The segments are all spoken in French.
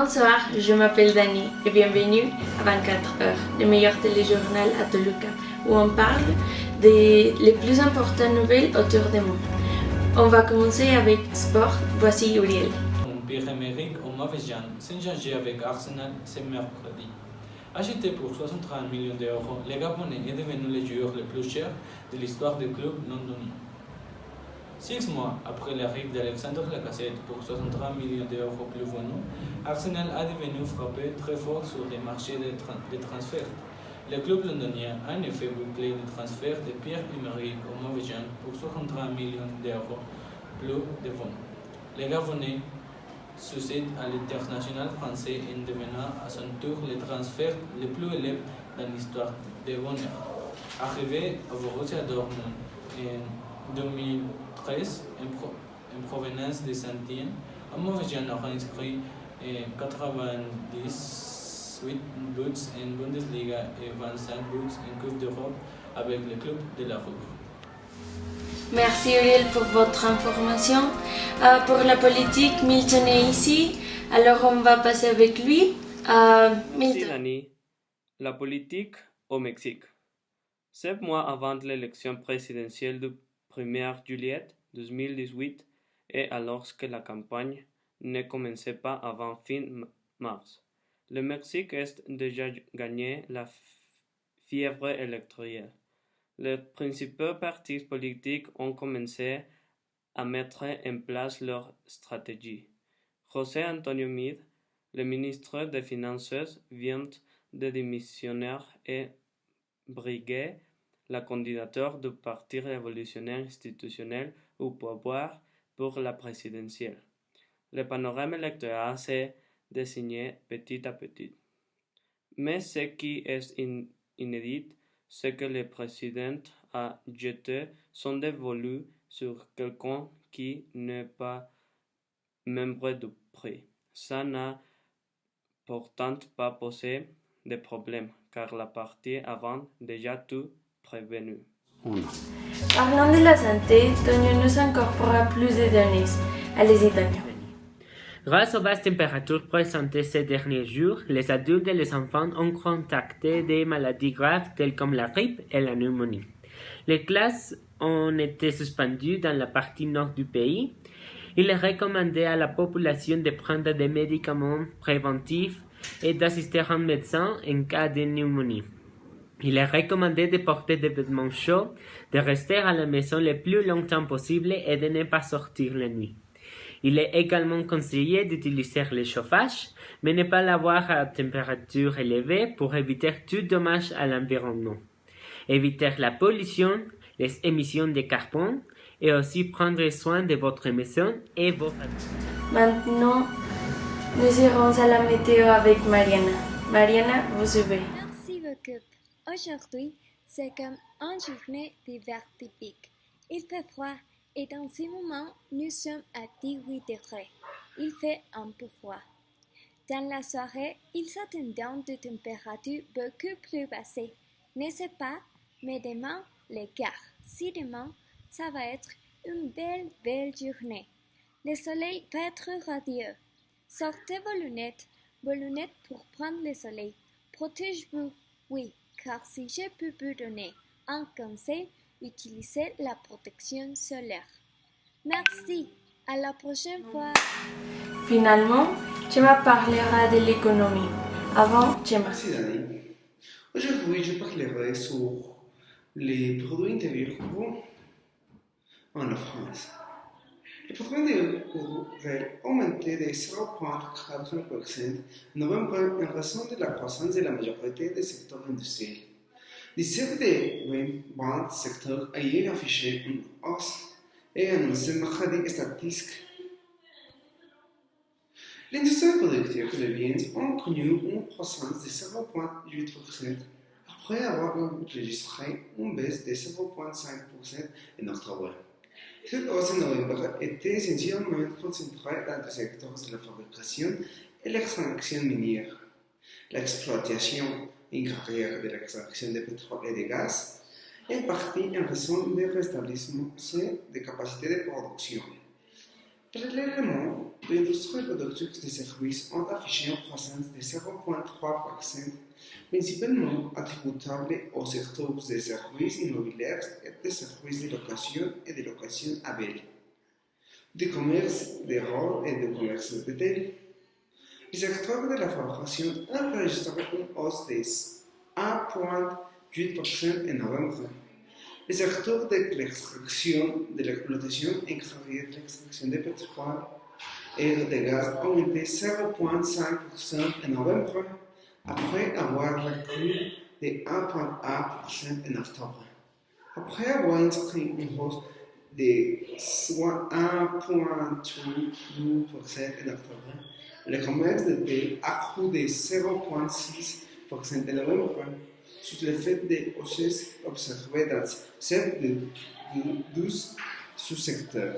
Bonsoir, je m'appelle Dani et bienvenue à 24 heures, le meilleur téléjournal à Toluca, où on parle des les plus importantes nouvelles autour du monde. On va commencer avec sport. Voici Uriel. Pierre-Emerick Aubameyang s'engager avec Arsenal ce mercredi. Acheté pour 63 millions d'euros, le Gabonais est devenu le joueur le plus cher de l'histoire du club londonien. 6 mois après l'arrivée d'Alexandre Lacazette pour 63 millions d'euros plus venus, Arsenal a devenu frappé très fort sur les marchés de transferts. Le club londonien a en effet bouclé le transfert de Pierre-Emerick Aubameyang pour 63 millions d'euros plus de venus. Le Gabonais succède à l'international français en devenant à son tour le transfert le plus élevé dans l'histoire des bonheurs. Arrivé à Borussia Dortmund en 2013 en provenance de Saint-Étienne, Aubameyang a inscrit 98 buts en Bundesliga et 25 buts en Coupe d'Europe avec le club de la Rouge. Merci Uriel pour votre information. Pour la politique, Milton est ici, alors on va passer avec lui. Merci Dani. La politique au Mexique. 7 mois avant l'élection présidentielle du 1er juillet 2018 et alors que la campagne ne commençait pas avant fin mars, le Mexique a déjà gagné la fièvre électorale. Les principaux partis politiques ont commencé à mettre en place leur stratégie. José Antonio Meade, le ministre des Finances, vient de démissionner et briguer la candidature du Parti révolutionnaire institutionnel au pouvoir pour la présidentielle. Le panorama électoral s'est dessiné petit à petit. Mais ce qui est inédit, c'est que le président a jeté son dévolu sur quelqu'un qui n'est pas membre du PRI. Ça n'a pourtant pas posé de problème, car la partie avait déjà tout prévenu. Parlant de la santé, Tonio nous incorpora plus de données. Allez-y, Tonio. Grâce aux basses températures présentées ces derniers jours, les adultes et les enfants ont contracté des maladies graves telles comme la grippe et la pneumonie. Les classes ont été suspendues dans la partie nord du pays. Il est recommandé à la population de prendre des médicaments préventifs et d'assister un médecin en cas de pneumonie. Il est recommandé de porter des vêtements chauds, de rester à la maison le plus longtemps possible et de ne pas sortir la nuit. Il est également conseillé d'utiliser le chauffage, mais ne pas l'avoir à température élevée pour éviter tout dommage à l'environnement. Éviter la pollution, les émissions de carbone et aussi prendre soin de votre maison et vos familles. Maintenant, nous irons à la météo avec Mariana. Mariana, vous suivez. Merci beaucoup. Aujourd'hui, c'est comme une journée d'hiver typique. Il fait froid et dans ce moment, nous sommes à 18 degrés. Il fait un peu froid. Dans la soirée, il s'attend de températures beaucoup plus basses. N'est-ce pas? Mais demain, les gars, si demain, ça va être une belle journée. Le soleil va être radieux. Sortez vos lunettes pour prendre le soleil. Protège-vous, oui, car si je peux vous donner un conseil, utilisez la protection solaire. Merci, à la prochaine fois. Finalement, Chema parlera de l'économie. Avant, Chema. Merci Dani. Aujourd'hui, je parlerai sur les produits intérieurs brut en France. Les produits intérieurs brut ont augmenté de 0,4% en novembre en raison de la croissance de la majorité des secteurs industriels. 17 des 20 secteurs ayant affiché une hausse et annoncé mercredi statistique. L'industrie productive de biens a connu une croissance de 0,8% après avoir enregistré une baisse de 0,5% en octobre. Cette hausse en novembre était essentiellement concentrée dans les secteurs de la fabrication et l'extraction minière, l'exploitation en carrière de l'extraction de pétrole et de gaz, en partie en raison du rétablissement des capacités de production, Parallèlement, l'industrie productive des services ont affiché une croissance de 0,3%, principalement attributable au secteur des services immobiliers et des services de location et de location à bail, du commerce de rôle et du commerce de détail. Le secteur de la fabrication a enregistré une hausse de 1,8% en novembre. Le secteur de l'extraction, de l'exploitation, incluant l'extraction de pétrole et de gaz, a augmenté 0,5% en novembre, après avoir reculé de 1,1% en octobre. Après avoir inscrit une hausse de 1,2% en octobre, le commerce de détail a crû de 0,6% en novembre, sous l'effet des hausses observées dans 7 des 12 sous-secteurs.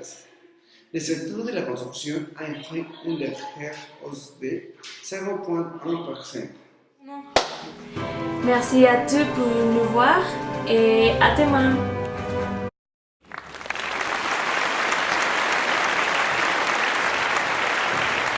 Le secteur de la construction a pris une légère hausse de 0,1%. Merci à tous pour nous voir et à demain.